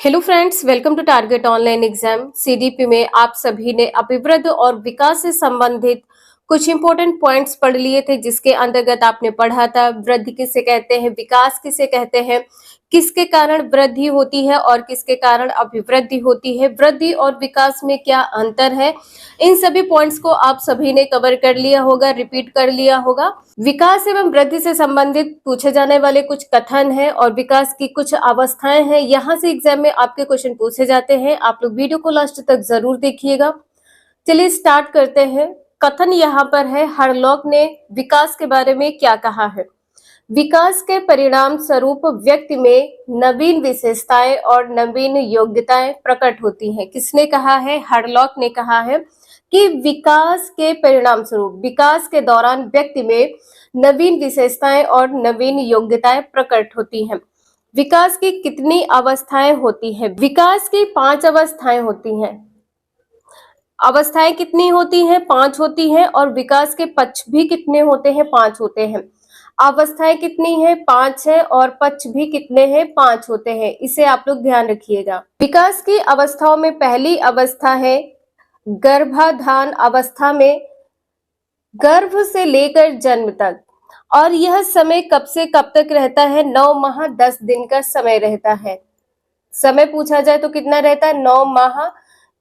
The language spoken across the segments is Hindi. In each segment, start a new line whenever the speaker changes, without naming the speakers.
Hello friends, welcome to target online exam. CDP में आप सभी ने अभिवृद्धि और विकास से संबंधित कुछ इंपॉर्टेंट पॉइंट्स पढ़ लिए थे, जिसके अंतर्गत आपने पढ़ा था वृद्धि किसे कहते हैं, विकास किसे कहते हैं, किसके कारण वृद्धि होती है और किसके कारण अभिवृद्धि होती है, वृद्धि और विकास में क्या अंतर है। इन सभी पॉइंट्स को आप सभी ने कवर कर लिया होगा, रिपीट कर लिया होगा। विकास एवं वृद्धि से संबंधित पूछे जाने वाले कुछ कथन हैं और विकास की कुछ अवस्थाएं हैं। यहाँ से एग्जाम में आपके क्वेश्चन पूछे जाते हैं। आप लोग वीडियो को लास्ट तक जरूर देखिएगा। चलिए स्टार्ट करते हैं। कथन यहाँ पर है, हरलॉक ने विकास के बारे में क्या कहा है। विकास के परिणाम स्वरूप व्यक्ति में नवीन विशेषताएं और नवीन योग्यताएं प्रकट होती हैं। किसने कहा है? हरलॉक ने कहा है कि विकास के परिणाम स्वरूप, विकास के दौरान व्यक्ति में नवीन विशेषताएं और नवीन योग्यताएं प्रकट होती हैं। विकास की कितनी अवस्थाएं होती हैं? विकास की 5 अवस्थाएं होती हैं। अवस्थाएं कितनी होती हैं? 5 होती हैं। और विकास के पक्ष भी कितने होते हैं? 5 होते हैं। अवस्थाएं कितनी है? 5 है। और पक्ष भी कितने हैं? 5 होते हैं। इसे आप लोग ध्यान रखिएगा। विकास की अवस्थाओं में पहली अवस्था है गर्भाधान अवस्था में, गर्भ से लेकर जन्म तक। और यह समय कब से कब तक रहता है? 9 माह 10 दिन का समय रहता है। समय पूछा जाए तो कितना रहता है? 9 माह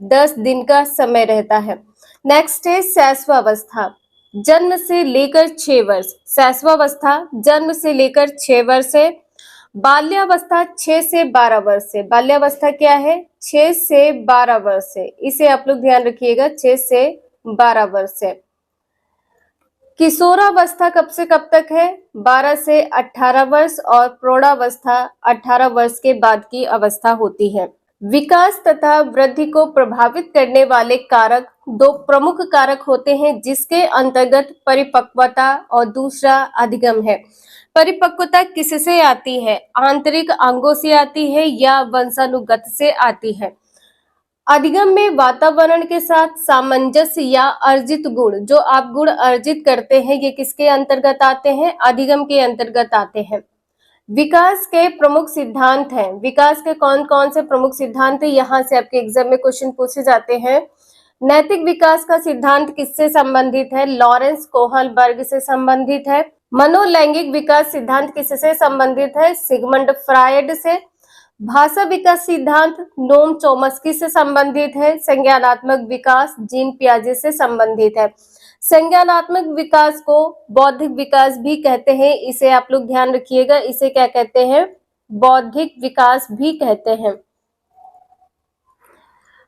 10 दिन का समय रहता है। नेक्स्ट है शैशवावस्था, जन्म से लेकर 6 वर्ष। शैशवावस्था जन्म से लेकर 6 वर्ष है। बाल्यावस्था 6 से 12 वर्ष है। बाल्यावस्था क्या है? 6 से 12 वर्ष है। इसे आप लोग ध्यान रखिएगा, 6 से 12 वर्ष है। किशोरावस्था कब से कब तक है? 12 से 18 वर्ष। और प्रौढ़ावस्था 18 वर्ष के बाद की अवस्था होती है। विकास तथा वृद्धि को प्रभावित करने वाले कारक 2 प्रमुख कारक होते हैं, जिसके अंतर्गत परिपक्वता और दूसरा अधिगम है। परिपक्वता किससे आती है? आंतरिक अंगों से आती है या वंशानुगत से आती है। अधिगम में वातावरण के साथ सामंजस्य या अर्जित गुण, जो आप गुण अर्जित करते हैं, ये किसके अंतर्गत आते हैं? अधिगम के अंतर्गत आते हैं। विकास के प्रमुख सिद्धांत हैं। विकास के कौन कौन से प्रमुख सिद्धांत हैं? यहाँ से आपके एग्जाम में क्वेश्चन पूछे जाते हैं। नैतिक विकास का सिद्धांत किससे संबंधित है? लॉरेंस कोहलबर्ग से संबंधित है। मनोलैंगिक विकास सिद्धांत किससे संबंधित है? सिगमंड फ्रायड से। भाषा विकास सिद्धांत नोम चोम्स्की से संबंधित है। संज्ञानात्मक विकास जीन पियाजे से संबंधित है। संज्ञानात्मक विकास को बौद्धिक विकास भी कहते हैं। इसे आप लोग ध्यान रखिएगा। इसे क्या कहते हैं? बौद्धिक विकास भी कहते हैं।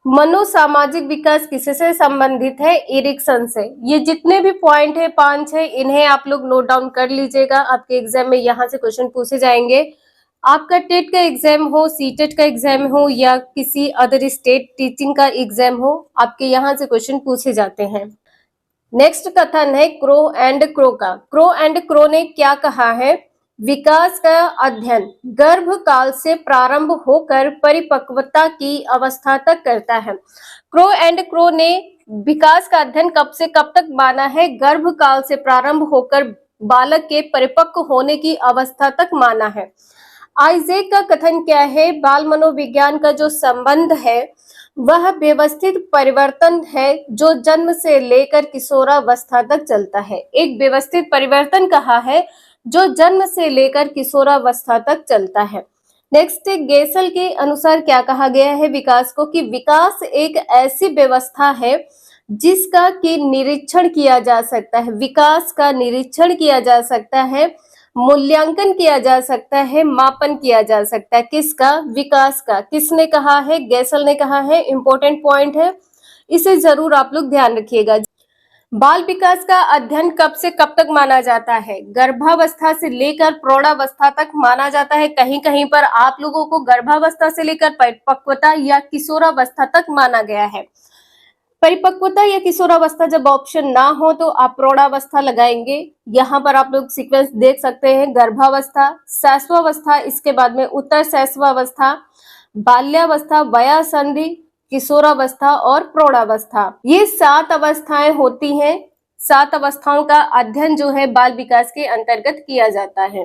मनोसामाजिक विकास किससे संबंधित है? एरिक्सन से। ये जितने भी पॉइंट है 5 है, इन्हें आप लोग नोट डाउन कर लीजिएगा। आपके एग्जाम में यहाँ से क्वेश्चन पूछे जाएंगे। आपका टेट का एग्जाम हो, सीटेट का एग्जाम हो या किसी अदर स्टेट टीचिंग का एग्जाम हो, आपके यहाँ से क्वेश्चन पूछे जाते हैं। नेक्स्ट कथन है क्रो एंड क्रो का। क्रो एंड क्रो ने क्या कहा है? विकास का अध्ययन गर्भ काल से प्रारंभ होकर परिपक्वता की अवस्था तक करता है। क्रो एंड क्रो ने विकास का अध्ययन कब से कब तक माना है? गर्भ काल से प्रारंभ होकर बालक के परिपक्व होने की अवस्था तक माना है। आइजैक का कथन क्या है? बाल मनोविज्ञान का जो संबंध है वह व्यवस्थित परिवर्तन है, जो जन्म से लेकर किशोरावस्था तक चलता है। एक व्यवस्थित परिवर्तन कहा है जो जन्म से लेकर किशोरावस्था तक चलता है। नेक्स्ट, गेसल के अनुसार क्या कहा गया है विकास को? कि विकास एक ऐसी व्यवस्था है जिसका कि निरीक्षण किया जा सकता है। विकास का निरीक्षण किया जा सकता है, मूल्यांकन किया जा सकता है, मापन किया जा सकता है। किसका? विकास का। किसने कहा है? गेसल ने कहा है। इंपॉर्टेंट पॉइंट है, इसे जरूर आप लोग ध्यान रखिएगा। बाल विकास का अध्ययन कब से कब तक माना जाता है? गर्भावस्था से लेकर प्रौढ़ावस्था तक माना जाता है। कहीं कहीं पर आप लोगों को गर्भावस्था से लेकर परिपक्वता या किशोरावस्था तक माना गया है। परिपक्वता या किशोरावस्था जब ऑप्शन ना हो तो आप प्रौढ़ावस्था लगाएंगे। यहाँ पर आप लोग सीक्वेंस देख सकते हैं। गर्भावस्था, शैशवावस्था, इसके बाद में उत्तर शैशवावस्था, बाल्यावस्था, वयासंधि, किशोरावस्था और प्रौढ़ावस्था। ये 7 अवस्थाएं होती हैं। 7 अवस्थाओं का अध्ययन जो है बाल विकास के अंतर्गत किया जाता है।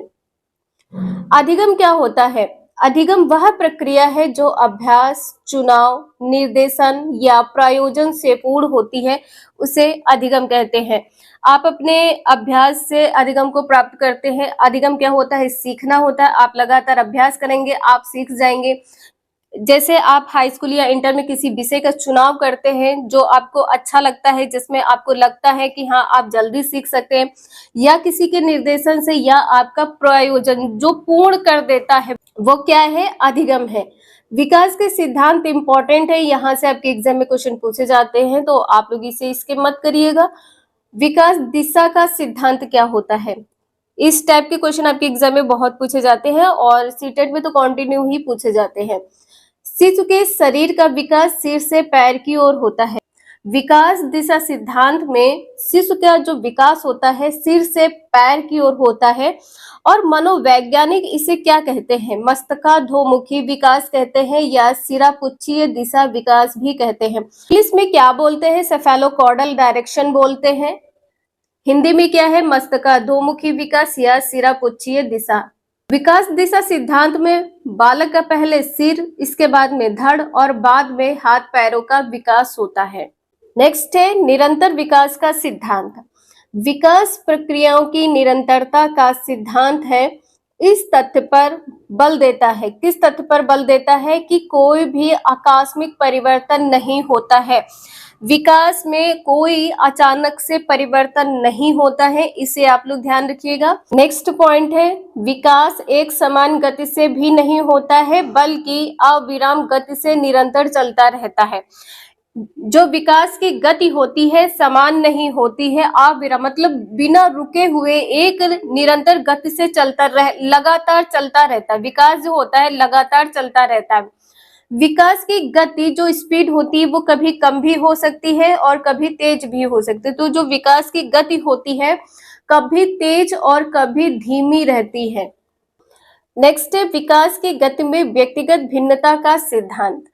अधिगम क्या होता है? अधिगम वह प्रक्रिया है जो अभ्यास, चुनाव, निर्देशन या प्रयोजन से पूर्ण होती है, उसे अधिगम कहते हैं। आप अपने अभ्यास से अधिगम को प्राप्त करते हैं। अधिगम क्या होता है? सीखना होता है। आप लगातार अभ्यास करेंगे, आप सीख जाएंगे। जैसे आप हाई स्कूल या इंटर में किसी विषय का चुनाव करते हैं जो आपको अच्छा लगता है, जिसमें आपको लगता है कि हाँ आप जल्दी सीख सकते हैं, या किसी के निर्देशन से, या आपका प्रयोजन जो पूर्ण कर देता है, वो क्या है? अधिगम है। विकास के सिद्धांत इंपॉर्टेंट है, यहाँ से आपके एग्जाम में क्वेश्चन पूछे जाते हैं, तो आप लोग इसे इसके मत करिएगा। विकास दिशा का सिद्धांत क्या होता है? इस टाइप के क्वेश्चन आपके एग्जाम में बहुत पूछे जाते हैं और सीटेट में तो कंटिन्यू ही पूछे जाते हैं। शिशु के शरीर का विकास सिर से पैर की ओर होता है। विकास दिशा सिद्धांत में शिशु का जो विकास होता है सिर से पैर की ओर होता है, और मनोवैज्ञानिक इसे क्या कहते हैं? मस्तकाधोमुखी विकास कहते हैं या सिरापुच्छीय दिशा विकास भी कहते हैं। इंग्लिश में क्या बोलते हैं? सेफेलोकॉर्डल डायरेक्शन बोलते हैं। हिंदी में क्या है? मस्तकाधोमुखी विकास या सिरापुच्छीय दिशा। विकास दिशा सिद्धांत में बालक का पहले सिर, इसके बाद में धड़ और बाद में हाथ पैरों का विकास होता है। नेक्स्ट है निरंतर विकास का सिद्धांत। विकास प्रक्रियाओं की निरंतरता का सिद्धांत है। इस तथ्य पर बल देता है। किस तथ्य पर बल देता है? कि कोई भी आकस्मिक परिवर्तन नहीं होता है। विकास में कोई अचानक से परिवर्तन नहीं होता है, इसे आप लोग ध्यान रखिएगा। नेक्स्ट पॉइंट है विकास एक समान गति से भी नहीं होता है, बल्कि अविराम गति से निरंतर चलता रहता है। जो विकास की गति होती है समान नहीं होती है, अविराम मतलब बिना रुके हुए एक निरंतर गति से लगातार चलता रहता है। विकास जो होता है लगातार चलता रहता है। विकास की गति जो स्पीड होती है वो कभी कम भी हो सकती है और कभी तेज भी हो सकती है। तो जो विकास की गति होती है कभी तेज और कभी धीमी रहती है। नेक्स्ट है विकास की गति में व्यक्तिगत भिन्नता का सिद्धांत।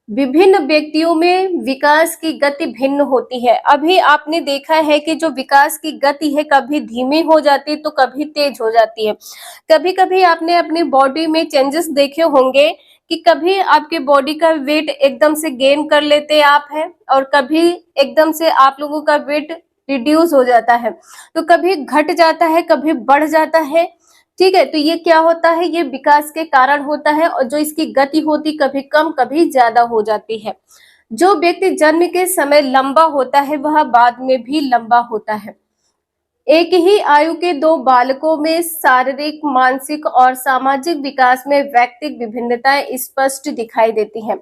विभिन्न व्यक्तियों में विकास की गति भिन्न होती है। अभी आपने देखा है कि जो विकास की गति है कभी धीमी हो जाती है तो कभी तेज हो जाती है। कभी कभी आपने अपनी बॉडी में चेंजेस देखे होंगे कि कभी आपके बॉडी का वेट एकदम से गेन कर लेते आप हैं और कभी एकदम से आप लोगों का वेट रिड्यूस हो जाता है, तो कभी घट जाता है कभी बढ़ जाता है। ठीक है, तो ये क्या होता है? ये विकास के कारण होता है, और जो इसकी गति होती कभी कम कभी ज्यादा हो जाती है। जो व्यक्ति जन्म के समय लंबा होता है वह बाद में भी लंबा होता है। एक ही आयु के दो बालकों में शारीरिक, मानसिक और सामाजिक विकास में व्यक्तिगत विभिन्नताएं स्पष्ट दिखाई देती हैं।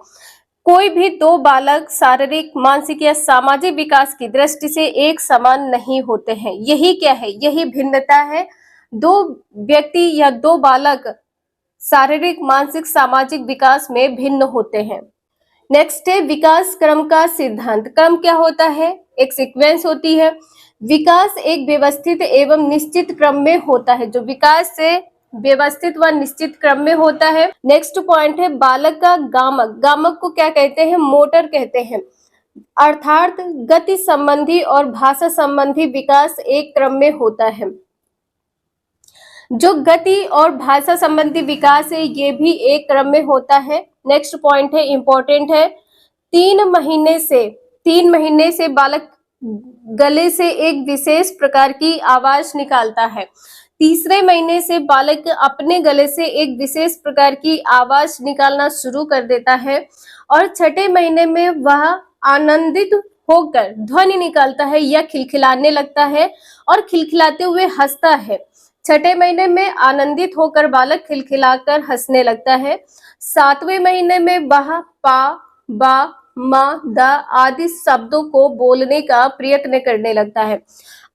कोई भी दो बालक शारीरिक, मानसिक या सामाजिक विकास की दृष्टि से एक समान नहीं होते हैं। यही क्या है? यही भिन्नता है। दो व्यक्ति या दो बालक शारीरिक, मानसिक, सामाजिक विकास में भिन्न होते हैं। नेक्स्ट है विकास क्रम का सिद्धांत। क्रम क्या होता है? एक सीक्वेंस होती है। विकास एक व्यवस्थित एवं निश्चित क्रम में होता है। जो विकास से व्यवस्थित व निश्चित क्रम में होता है। नेक्स्ट पॉइंट है बालक का गामक। गामक को क्या कहते हैं? मोटर कहते हैं। अर्थात गति संबंधी और भाषा संबंधी विकास एक क्रम में होता है। जो गति और भाषा संबंधी विकास है ये भी एक क्रम में होता है। नेक्स्ट पॉइंट है इंपॉर्टेंट है 3 महीने से बालक गले से एक विशेष प्रकार की आवाज निकालता है। तीसरे महीने से बालक अपने गले से एक विशेष प्रकार की आवाज निकालना शुरू कर देता है, और छठे महीने में वह आनंदित होकर ध्वनि निकालता है या खिलखिलाने लगता है और खिलखिलाते हुए हंसता है। छठे महीने में आनंदित होकर बालक खिलखिलाकर हंसने लगता है। 7वें महीने में वह पा, बा, मा, दा आदि शब्दों को बोलने का प्रयत्न करने लगता है।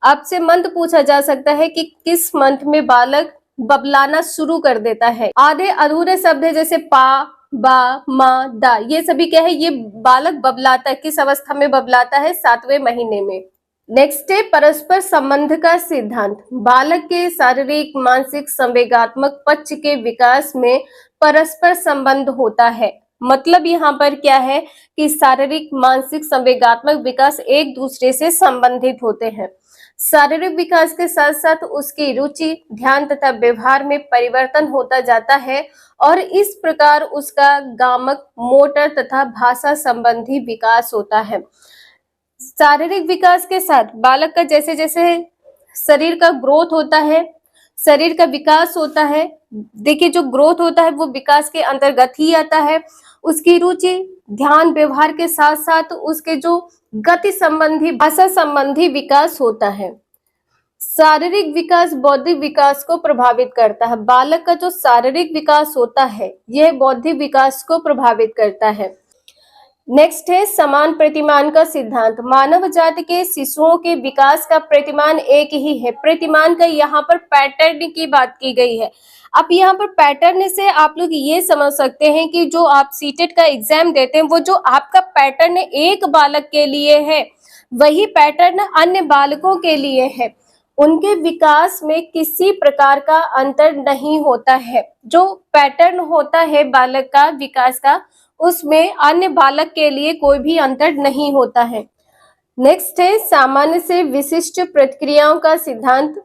आपसे मंथ पूछा जा सकता है कि किस मंथ में बालक बबलाना शुरू कर देता है। आधे अधूरे शब्द है जैसे पा, बा, मा, दा, ये सभी क्या है? ये बालक बबलाता है। किस अवस्था में बबलाता है? 7वें महीने में। नेक्स्ट है परस्पर संबंध का सिद्धांत। बालक के शारीरिक, मानसिक, संवेगात्मक पक्ष के विकास में परस्पर संबंध होता है। मतलब यहाँ पर क्या है कि शारीरिक, मानसिक, संवेगात्मक विकास एक दूसरे से संबंधित होते हैं। शारीरिक विकास के साथ साथ उसकी रुचि, ध्यान तथा व्यवहार में परिवर्तन होता जाता है और इस प्रकार उसका गामक, मोटर तथा भाषा संबंधी विकास होता है। शारीरिक विकास के साथ बालक का जैसे जैसे शरीर का ग्रोथ होता है, शरीर का विकास होता है, देखिए जो ग्रोथ होता है वो विकास के अंतर्गत ही आता है। उसकी रुचि, ध्यान, व्यवहार के साथ साथ उसके जो गति संबंधी, भाषा संबंधी विकास होता है। शारीरिक विकास बौद्धिक विकास को प्रभावित करता है। बालक का जो शारीरिक विकास होता है यह बौद्धिक विकास को प्रभावित करता है। नेक्स्ट है समान प्रतिमान का सिद्धांत। मानव जाति के शिशुओं के विकास का प्रतिमान एक ही है। प्रतिमान का यहाँ पर पैटर्न की बात की गई है। अब यहाँ पर पैटर्न से आप लोग ये समझ सकते हैं कि जो आप सीटेट का एग्जाम देते हैं वो जो आपका पैटर्न एक बालक के लिए है वही पैटर्न अन्य बालकों के लिए है। उनके विकास में किसी प्रकार का अंतर नहीं होता है। जो पैटर्न होता है बालक का विकास का उसमें अन्य बालक के लिए कोई भी अंतर नहीं होता है। नेक्स्ट है सामान्य से विशिष्ट प्रतिक्रियाओं का सिद्धांत।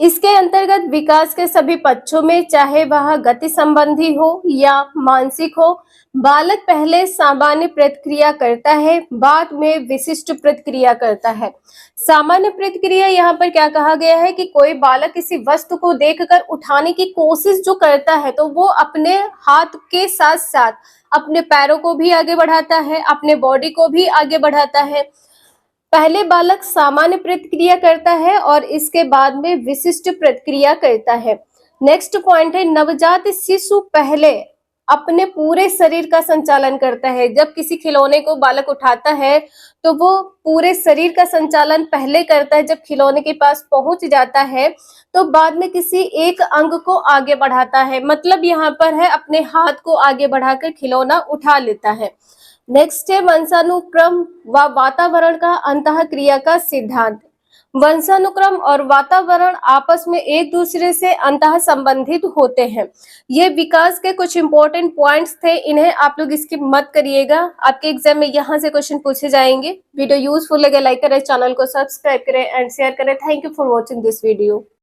इसके अंतर्गत विकास के सभी पक्षों में, चाहे वह गति संबंधी हो या मानसिक हो, बालक पहले सामान्य प्रतिक्रिया करता है, बाद में विशिष्ट प्रतिक्रिया करता है। सामान्य प्रतिक्रिया यहाँ पर क्या कहा गया है कि कोई बालक किसी वस्तु को देखकर उठाने की कोशिश जो करता है तो वो अपने हाथ के साथ साथ अपने पैरों को भी आगे बढ़ाता है, अपने बॉडी को भी आगे बढ़ाता है। पहले बालक सामान्य प्रतिक्रिया करता है और इसके बाद में विशिष्ट प्रतिक्रिया करता है। नेक्स्ट पॉइंट है नवजात शिशु पहले अपने पूरे शरीर का संचालन करता है। जब किसी खिलौने को बालक उठाता है तो वो पूरे शरीर का संचालन पहले करता है। जब खिलौने के पास पहुंच जाता है तो बाद में किसी एक अंग को आगे बढ़ाता है, मतलब यहाँ पर है अपने हाथ को आगे बढ़ाकर खिलौना उठा लेता है। नेक्स्ट है वंशानुक्रम व वातावरण का अंतःक्रिया का सिद्धांत। वंशानुक्रम और वातावरण आपस में एक दूसरे से अंतः संबंधित होते हैं। ये विकास के कुछ इंपॉर्टेंट पॉइंट्स थे, इन्हें आप लोग स्किप मत करिएगा। आपके एग्जाम में यहाँ से क्वेश्चन पूछे जाएंगे। वीडियो यूजफुल लगे लाइक करें, चैनल को सब्सक्राइब करें एंड शेयर करें। Thank you for watching this video.